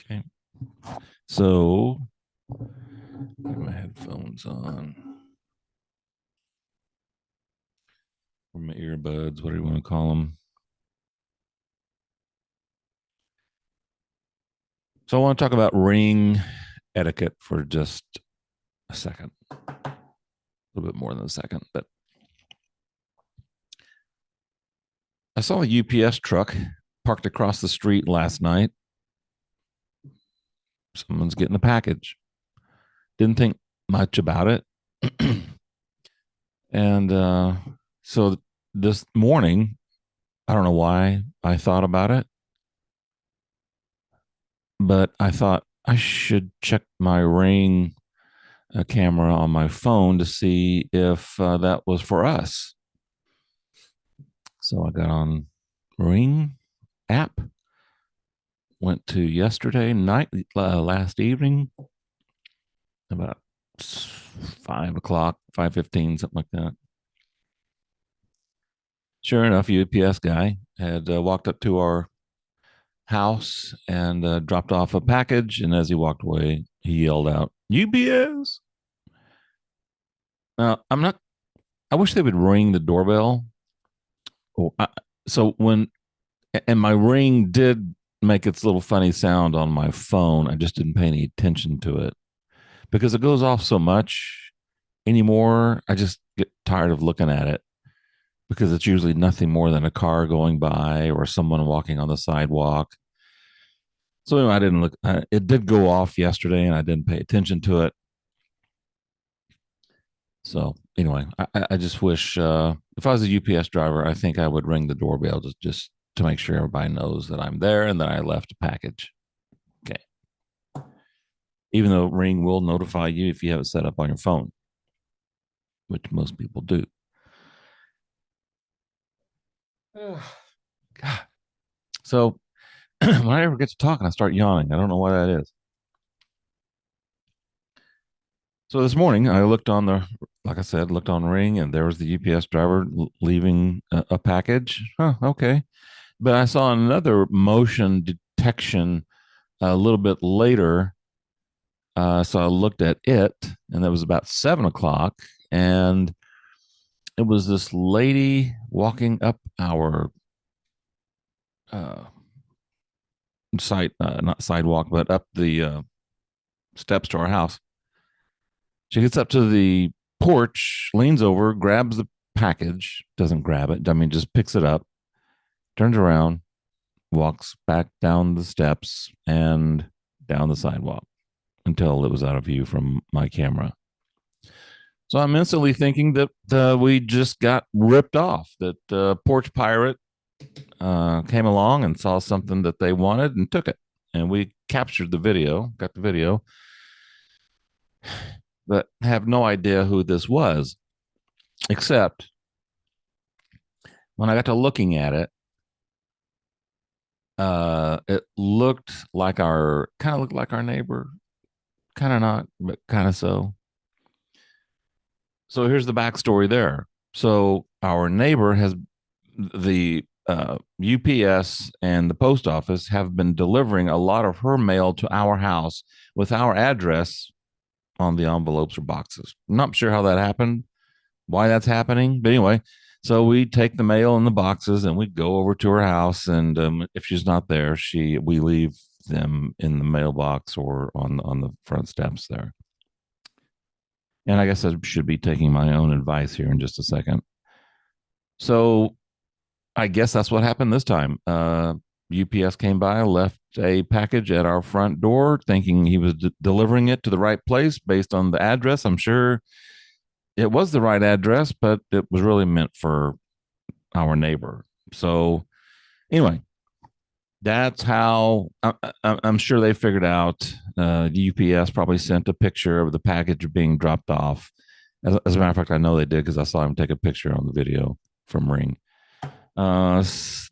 Okay. So, get my headphones on or my earbuds, whatever you want to call them. So, I want to talk about ring etiquette for just a second, a little bit more than a second. But I saw a UPS truck parked across the street last night. Someone's getting a package. Didn't think much about it. And so this morning, I don't know why I thought about it, but I thought I should check my ring camera on my phone to see if that was for us. So I got on Ring app, went to yesterday night, last evening, about 5 o'clock, 5:15, something like that. Sure enough, UPS guy had walked up to our house and dropped off a package. And as he walked away, he yelled out, UPS. Now, I wish they would ring the doorbell. Oh, so and my ring did make its little funny sound on my phone. I just didn't pay any attention to it because it goes off so much anymore. I just get tired of looking at it because it's usually nothing more than a car going by or someone walking on the sidewalk. So anyway, I didn't look. It did go off yesterday, and I didn't pay attention to it. So anyway, I just wish if I was a UPS driver, I think I would ring the doorbell just to make sure everybody knows that I'm there and that I left a package. Okay. Even though Ring will notify you if you have it set up on your phone, which most people do. God. So when I ever get to talking, I start yawning. I don't know why that is. So this morning, I looked on like I said, looked on Ring, and there was the UPS driver leaving a package. Huh, okay. But I saw another motion detection a little bit later. So I looked at it, and that was about 7 o'clock, and it was this lady walking up our uh, not sidewalk, but up the steps to our house. She gets up to the porch, leans over, grabs the package, doesn't grab it. I mean, just picks it up, turns around, walks back down the steps and down the sidewalk until it was out of view from my camera. So I'm instantly thinking that we just got ripped off, that Porch Pirate came along and saw something that they wanted and took it. And we captured the video, got the video, but have no idea who this was, except when I got to looking at it looked like kind of looked like our neighbor, kind of not, but kind of so. So here's the backstory there. So our neighbor has the UPS and the post office have been delivering a lot of her mail to our house with our address on the envelopes or boxes. I'm not sure how that happened, why that's happening, but anyway. So we take the mail in the boxes and we go over to her house, and if she's not there, we leave them in the mailbox or on the front steps there. And I guess I should be taking my own advice here in just a second. So I guess that's what happened this time. UPS came by, left a package at our front door, thinking he was delivering it to the right place based on the address. I'm sure it was the right address, but it was really meant for our neighbor. So anyway, that's how I'm sure they figured out. The UPS probably sent a picture of the package being dropped off. As a matter of fact, I know they did because I saw him take a picture on the video from Ring.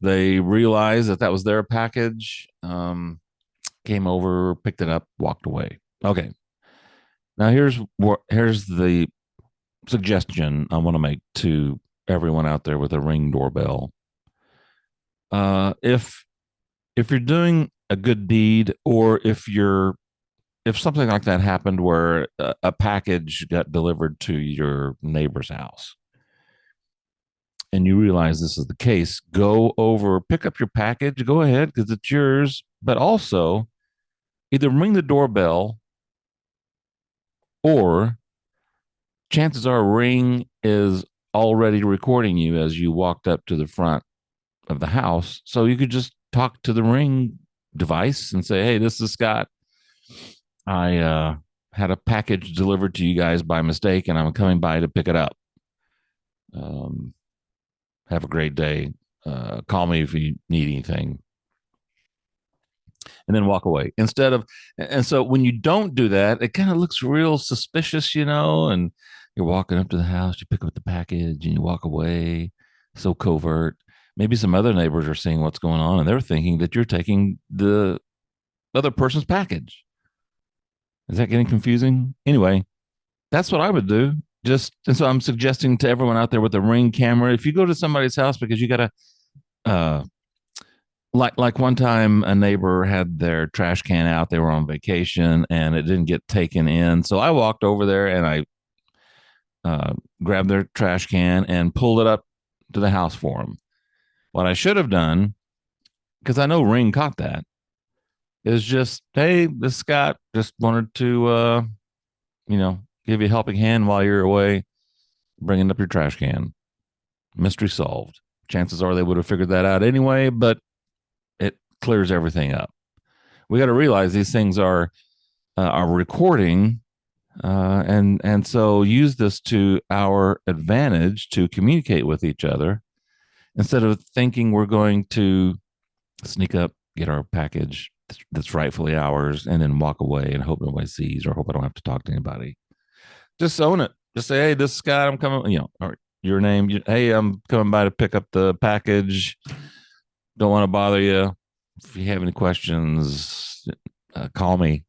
They realized that was their package, came over, picked it up, walked away. Okay. Now here's the suggestion I want to make to everyone out there with a Ring doorbell. If you're doing a good deed, or if something like that happened where a package got delivered to your neighbor's house and you realize this is the case, go over, pick up your package, go ahead because it's yours, but also either ring the doorbell or chances are Ring is already recording you as you walked up to the front of the house. So you could just talk to the Ring device and say, hey, this is Scott. I had a package delivered to you guys by mistake and I'm coming by to pick it up. Um, have a great day. Call me if you need anything. And then walk away instead of, and so when you don't do that, it kind of looks real suspicious, and you're walking up to the house, you pick up the package and you walk away. So covert. Maybe some other neighbors are seeing what's going on and they're thinking that you're taking the other person's package. Is that getting confusing? Anyway, that's what I would do. And so I'm suggesting to everyone out there with a Ring camera, if you go to somebody's house because you got to, uh, like one time a neighbor had their trash can out, they were on vacation and it didn't get taken in, so I walked over there and I grabbed their trash can and pulled it up to the house for them. What I should have done, because I know Ring caught that, is just, hey, this Scott just wanted to give you a helping hand while you're away bringing up your trash can. Mystery solved. Chances are they would have figured that out anyway, but it clears everything up. We got to realize these things are recording, and so use this to our advantage to communicate with each other instead of thinking we're going to sneak up, get our package that's rightfully ours, and then walk away and hope nobody sees or hope I don't have to talk to anybody. Just own it. Just say, hey, this is Scott. I'm coming, or your name. Hey, I'm coming by to pick up the package. Don't want to bother you. If you have any questions, call me.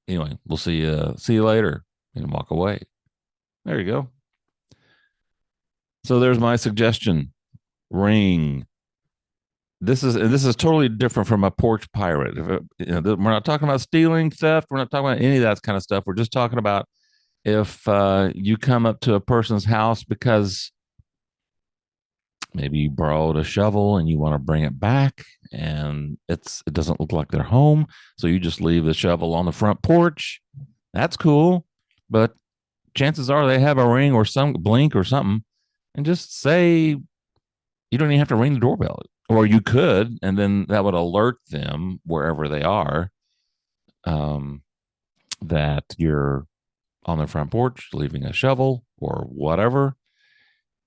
Anyway, we'll see you later, and walk away. There you go. So there's my suggestion. Ring. This is totally different from a porch pirate. We're not talking about stealing, theft. We're not talking about any of that kind of stuff. We're just talking about if you come up to a person's house because maybe you borrowed a shovel and you want to bring it back and it doesn't look like they're home, so you just leave the shovel on the front porch. That's cool, but chances are they have a ring or some blink or something, and just say, you don't even have to ring the doorbell, or you could, and then that would alert them wherever they are, that you're on their front porch leaving a shovel or whatever,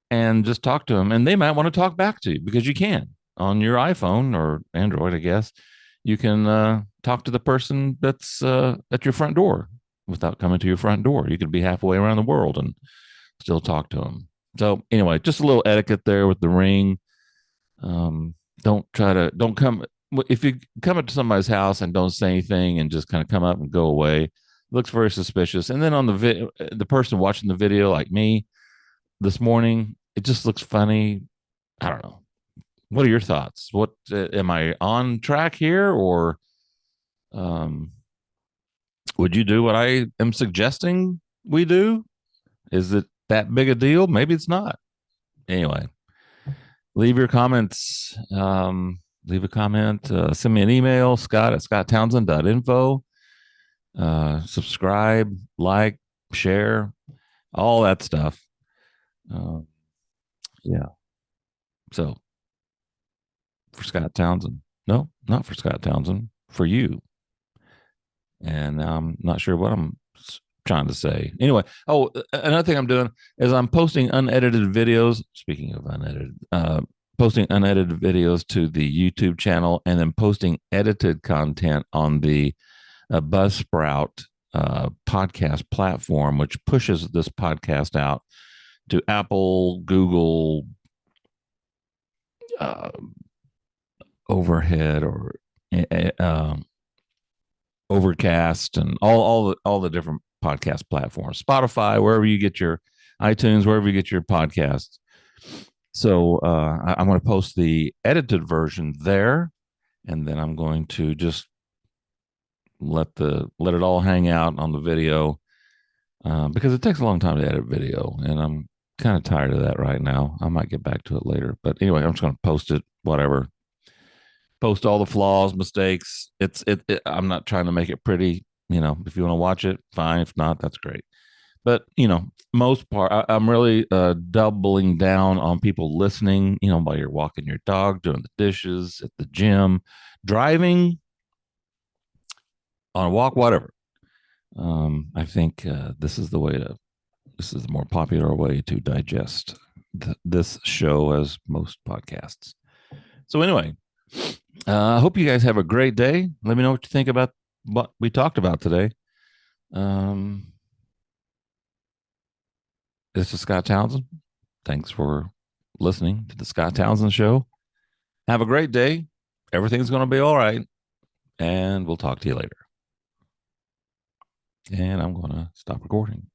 and just talk to them. And they might want to talk back to you because you can on your iPhone or Android, I guess. You can talk to the person that's at your front door without coming to your front door. You could be halfway around the world and still talk to them. So anyway, just a little etiquette there with the ring. Don't come, if you come up to somebody's house and don't say anything and just kind of come up and go away, it looks very suspicious. And then on the person watching the video, like me this morning, it just looks funny. I don't know. What are your thoughts? What am I on track here, or would you do what I am suggesting we do? Is it that big a deal? Maybe it's not. Anyway, leave your comments. Leave a comment. Send me an email, scott@scotttownsend.info. Subscribe, like, share, all that stuff. Yeah. So for Scott Townsend. No, not for Scott Townsend, for you. And I'm not sure what I'm trying to say. Anyway, another thing I'm doing is I'm posting unedited videos. Speaking of unedited, posting unedited videos to the YouTube channel, and then posting edited content on the Buzzsprout podcast platform, which pushes this podcast out to Apple, Google, Overhead, or Overcast, and all the different podcast platforms, Spotify, wherever you get your iTunes, wherever you get your podcasts. So I'm going to post the edited version there, and then I'm going to just let it all hang out on the video, because it takes a long time to edit video, and I'm kind of tired of that right now. I might get back to it later, but anyway, I'm just going to post it, whatever. Post all the flaws, mistakes. I'm not trying to make it pretty. If you want to watch it, fine. If not, that's great. But most part, I'm really doubling down on people listening. While you're walking your dog, doing the dishes, at the gym, driving, on a walk, whatever. I think this is the more popular way to digest this show as most podcasts. So anyway, I hope you guys have a great day. Let me know what you think about what we talked about today. Um, this is Scott Townsend. Thanks for listening to the Scott Townsend Show. Have a great day. Everything's going to be all right. And we'll talk to you later. And I'm going to stop recording.